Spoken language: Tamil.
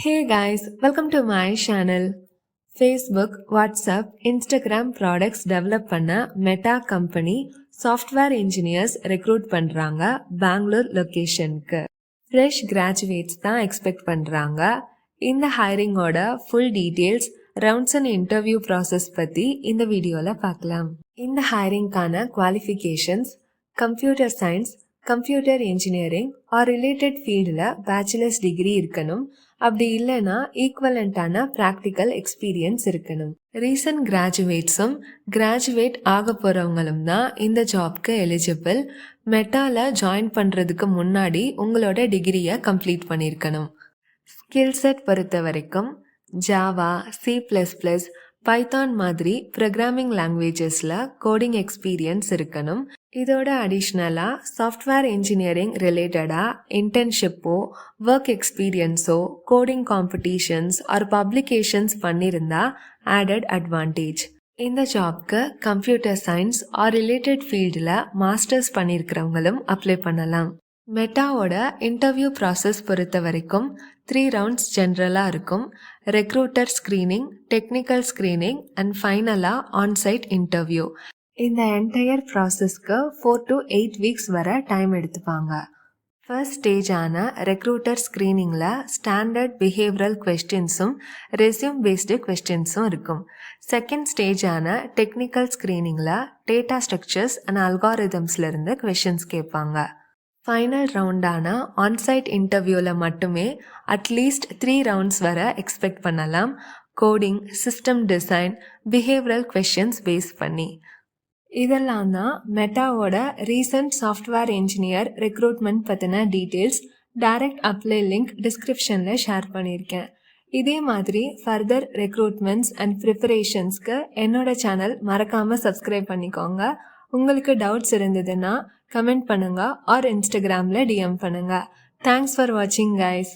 Hey guys, welcome to my channel. Facebook, WhatsApp, Instagram products develop பண்ண Meta company software engineers recruit பண்றாங்க பெங்களூர் லொகேஷனுக்கு. ஃப்ரெஷ் கிராஜுவேட்ஸ் தான் எக்ஸ்பெக்ட் பண்றாங்க. இந்த ஹைரிங்கோட full details, rounds and interview process பத்தி இந்த வீடியோல பார்க்கலாம். இந்த ஹைரிங்கான qualifications computer science, computer engineering or related ஃபீல்டில் பேச்சுலர்ஸ் டிகிரி இருக்கணும். அப்படி இல்லைன்னா ஈக்குவலண்டான ப்ராக்டிக்கல் எக்ஸ்பீரியன்ஸ் இருக்கணும். ரீசன்ட் கிராஜுவேட்ஸும் கிராஜுவேட் ஆக போகிறவங்களும் தான் இந்த ஜாப்க்கு எலிஜிபிள். மெட்டால ஜாயின் பண்ணுறதுக்கு முன்னாடி உங்களோட டிகிரியை கம்ப்ளீட் பண்ணியிருக்கணும். ஸ்கில் செட் பொறுத்த வரைக்கும் ஜாவா, C++, பைத்தான் மாதிரி ப்ரோக்ராமிங் லாங்குவேஜஸில் கோடிங் எக்ஸ்பீரியன்ஸ் இருக்கணும். இதோட அடிஷ்னலாக சாஃப்ட்வேர் இன்ஜினியரிங் ரிலேட்டடாக இன்டர்ன்ஷிப்போ, ஒர்க் எக்ஸ்பீரியன்ஸோ, கோடிங் காம்படிஷன்ஸ் ஆர் பப்ளிகேஷன்ஸ் பண்ணியிருந்தா ஆடட் அட்வான்டேஜ். இந்த ஜாப்க்கு கம்ப்யூட்டர் சயின்ஸ் ஆர் ரிலேட்டட் ஃபீல்டில் மாஸ்டர்ஸ் பண்ணியிருக்கிறவங்களும் அப்ளை பண்ணலாம். மெட்டாவோட இன்டர்வியூ ப்ராசஸ் பொறுத்த வரைக்கும் 3 ரவுண்ட்ஸ் ஜென்ரலாக இருக்கும். Recruiter screening, technical screening and ஃபைனலாக ஆன்சைட் இன்டர்வியூ. இந்த என்டையர் ப்ராசஸ்க்கு 4 to 8 வீக்ஸ் வரை டைம் எடுத்துப்பாங்க. ஃபர்ஸ்ட் ஸ்டேஜான ரெக்ரூட்டர் ஸ்க்ரீனிங்கில் ஸ்டாண்டர்ட் பிஹேவியரல் கொஸ்டின்ஸும் ரெஸ்யூம் பேஸ்டு கொஸ்டின்ஸும் இருக்கும். செகண்ட் ஸ்டேஜான டெக்னிக்கல் ஸ்க்ரீனிங்கில் டேட்டா ஸ்ட்ரக்சர்ஸ் அண்ட் அல்காரிதம்ஸ்லேருந்து கொஸ்டின்ஸ் கேட்பாங்க. ஃபைனல் ரவுண்டான ஆன்சைட் இன்டர்வியூவில் மட்டுமே அட்லீஸ்ட் 3 ரவுண்ட்ஸ் வரை எக்ஸ்பெக்ட் பண்ணலாம். Coding, system design, behavioural questions face பண்ணி. இதெல்லாம் தான் மெட்டாவோட ரீசன்ட் சாஃப்ட்வேர் இன்ஜினியர் ரெக்ரூட்மெண்ட் பற்றின டீட்டெயில்ஸ். டைரக்ட் அப்ளை லிங்க் டிஸ்கிரிப்ஷனில் ஷேர் பண்ணியிருக்கேன். இதே மாதிரி ஃபர்தர் ரெக்ரூட்மெண்ட்ஸ் அண்ட் ப்ரிப்பரேஷன்ஸ்க்கு என்னோட சேனல் மறக்காமல் சப்ஸ்கிரைப் பண்ணிக்கோங்க. உங்களுக்கு டவுட்ஸ் இருந்ததுன்னா கமெண்ட் பண்ணுங்க ஆர் இன்ஸ்டாகிராமில் DM பண்ணுங்க. தேங்க்ஸ் ஃபார் வாட்சிங் கைஸ்.